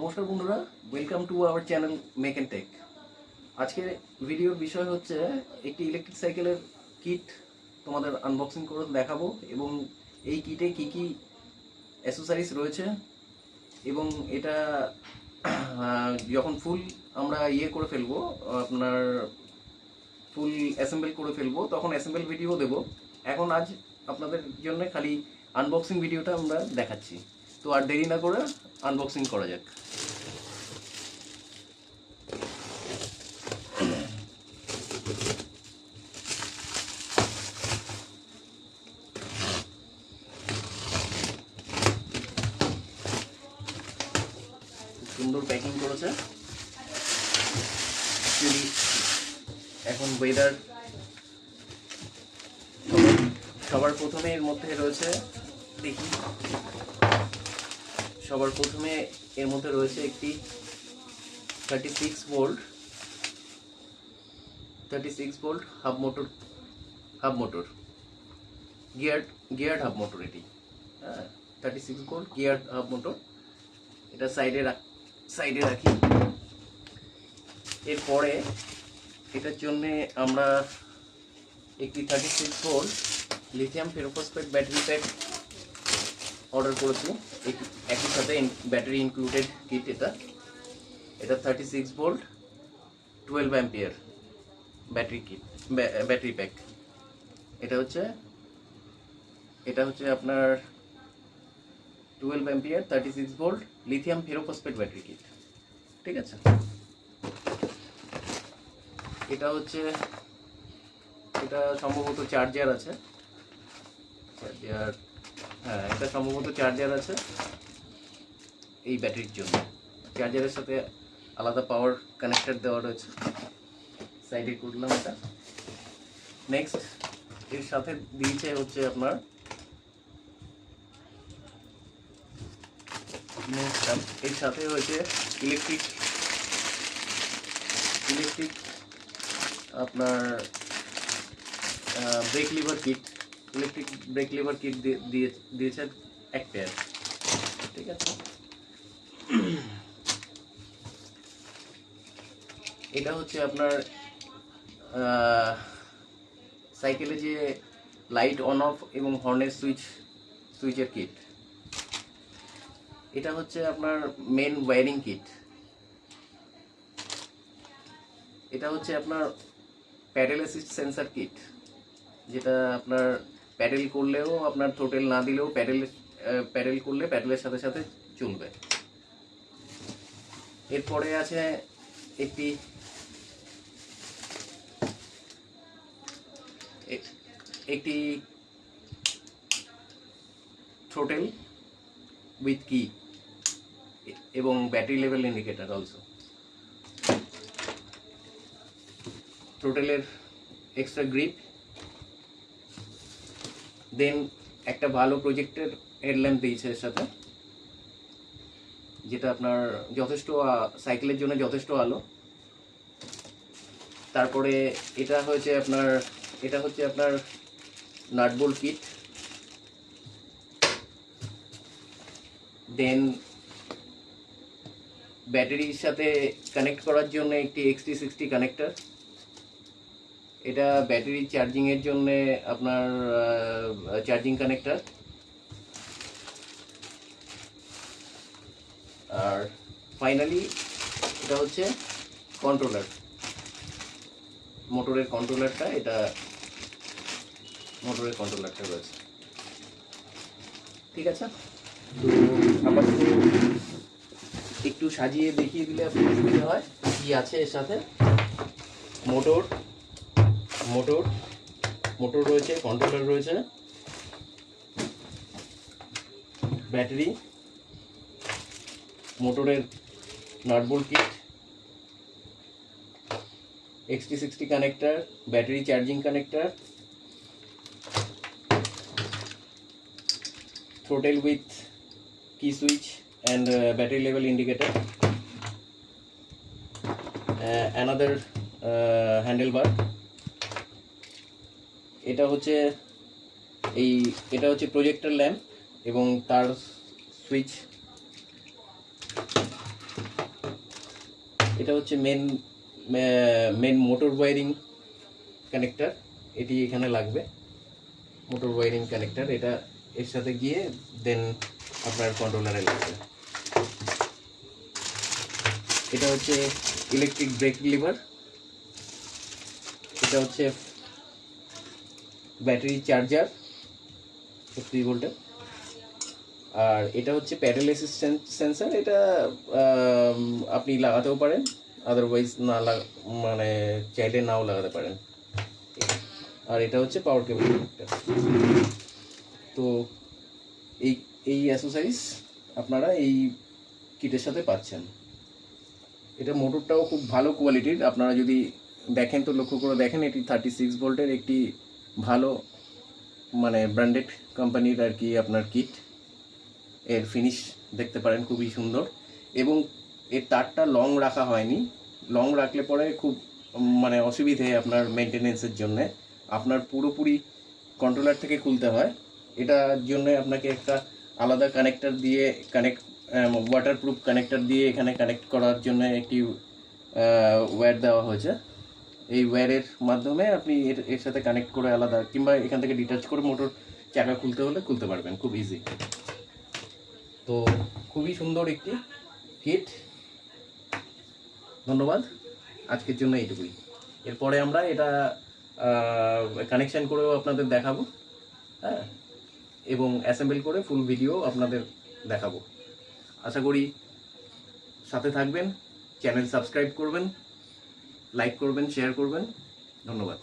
নমস্কার বন্ধুরা, welcome to our channel make and tech. আজকে ভিডিওর বিষয় হচ্ছে একটি ইলেকট্রিক সাইকেলের কিট তোমাদের আনবক্সিং করে দেখাবো এবং এই কিটে কি কি অ্যাসেসরিজ রয়েছে এবং এটা যখন ফুল আমরা করে ফেলবো, আপনার ফুল অ্যাসেম্বল করে ফেলবো, তখন অ্যাসেম্বল ভিডিও দেবো। এখন আজ আপনাদের জন্য খালি আনবক্সিং ভিডিওটা আমরা দেখাচ্ছি। তো আর দেরি না করে আনবক্সিং করা যাক। সুন্দর প্যাকিং করেছে। অ্যাকচুয়ালি এখন ওয়েদার, সবার প্রথমে এর মধ্যে রয়েছে, দেখি, সবার প্রথমে এর মধ্যে রয়েছে একটি 36 volt hub motor geared hub motor. এটি 36 ভোল্ট গিয়ার্ড হাব মোটর। এটা সাইডে রাখি। এরপরে এটার জন্য আমরা একটি 36 volt lithium ferrophosphate battery pack order করেছি। একই সাথে ব্যাটারি ইনক্লুডেড কিট। এটা 36 ভোল্ট 12 অ্যাম্পিয়ার ব্যাটারি প্যাক। এটা হচ্ছে আপনার 12 ampere 36 volt lithium ferrophosphate battery kit. ঠিক আছে। এটা সম্ভবত চার্জার আছে। এটা সম্ভবত চার্জার আছে এই ব্যাটারির জন্য। চার্জারের সাথে আলাদা পাওয়ার কানেক্টর দেওয়া রয়েছে। সাইডে করলাম এটা। নেক্সট এর সাথে দিয়েছে হচ্ছে আপনার এর সাথে হয়েছে ইলেকট্রিক আপনার break liver kit. Electric break liver kit দিয়েছে এক পেয়ার। ঠিক আছে। এটা হচ্ছে আপনার সাইকেলে যে লাইট অন অফ এবং হর্নের সুইচের কিট। এটা হচ্ছে আপনার মেন ওয়্যারিং কিট। এটা হচ্ছে আপনার প্যাডেল অ্যাসিস্ট সেন্সর কিট, যেটা আপনার প্যাডেল করলেও, আপনার থ্রোটেল না দিলেও প্যাডেল করলে প্যাডেলের সাথে সাথে চলবে। এরপরে আছে একটি থ্রোটেল উইথ কি এবং ব্যাটারি লেভেল ইন্ডিকেটর অলসো। থ্রোটেলের এক্সট্রা গ্রিপ, দেন একটা ভালো প্রজেক্টের হেডল্যাম্প দিয়েছে এর সাথে, যেটা আপনার যথেষ্ট সাইকেলের জন্য যথেষ্ট আলো। তারপরে এটা হচ্ছে আপনার নাট বোল্ট কিট। দেন ব্যাটারির সাথে কানেক্ট করার জন্য একটি XT60 কানেক্টর। এটা ব্যাটারি চার্জিং এর জন্য আপনার চার্জিং কানেক্টর। আর ফাইনালি এটা হচ্ছে কন্ট্রোলার, মোটরের কন্ট্রোলারটা। এটা মোটরের কন্ট্রোলারটা রয়েছে। ঠিক আছে। তো আপাতত একটু সাজিয়ে দেখিয়ে দিলে আপনার সুবিধা হয় কি আছে এর সাথে। মোটর রয়েছে, কন্ট্রোলার রয়েছে, ব্যাটারি, মোটরের nut bolt kit, XT60 connector, battery charging connector, throttle with key switch and battery level indicator, another handlebar. এটা হচ্ছে প্রজেক্টর ল্যাম্প এবং তার সুইচ। এটা হচ্ছে মেন মোটর ওয়ারিং কানেক্টর, এটি এখানে লাগবে। মোটর ওয়ারিং কানেক্টর এটা এর সাথে গিয়ে দেন আপনার কন্ট্রোলারে লাগবে। এটা হচ্ছে ইলেকট্রিক ব্রেক লিভার, এটা হচ্ছে ব্যাটারি চার্জার 36 ভোল্টের। আর এটা হচ্ছে প্যাডেল অ্যাসিস্ট্যান্ট সেন্সর, এটা আপনি লাগাতেও পারেন, আদারওয়াইজ না মানে চাইলে নাও লাগাতে পারেন। আর এটা হচ্ছে পাওয়ার কেবল কানেক্টর। তো এই এই অ্যাসেসরিজ আপনারা এই কিটের সাথে পাচ্ছেন। এটা মোটরটাও খুব ভালো কোয়ালিটির, আপনারা যদি দেখেন তো লক্ষ্য করে দেখেন, এটি 36 ভোল্টের একটি ভালো মানে ব্র্যান্ডেড কোম্পানির আর কি আপনার কিট। এর ফিনিশ দেখতে পারেন খুবই সুন্দর, এবং এর তারটা লং রাখা হয়নি। লং রাখলে পরে খুব মানে অসুবিধে আপনার মেনটেনেন্সের জন্যে, আপনার পুরোপুরি কন্ট্রোলার থেকে খুলতে হয়। এটার জন্য আপনাকে একটা আলাদা কানেক্টর দিয়ে ওয়াটারপ্রুফ কানেক্টর দিয়ে এখানে কানেক্ট করার জন্য একটি ওয়্যার দেওয়া হয়েছে। এই ওয়্যারের মাধ্যমে আপনি এর সাথে কানেক্ট করে আলাদা, কিংবা এখান থেকে ডিটাচ করে মোটর চাকা খুলতে হলে খুলতে পারবেন খুব ইজি। তো খুবই সুন্দর একটি কিট। ধন্যবাদ, আজকের জন্য এইটুকুই। এরপরে আমরা এটা কানেকশান করেও আপনাদের দেখাবো, হ্যাঁ, এবং অ্যাসেম্বল করে ফুল ভিডিও আপনাদের দেখাবো। আশা করি সাথে থাকবেন, চ্যানেল সাবস্ক্রাইব করবেন, লাইক করবেন, শেয়ার করবেন। ধন্যবাদ।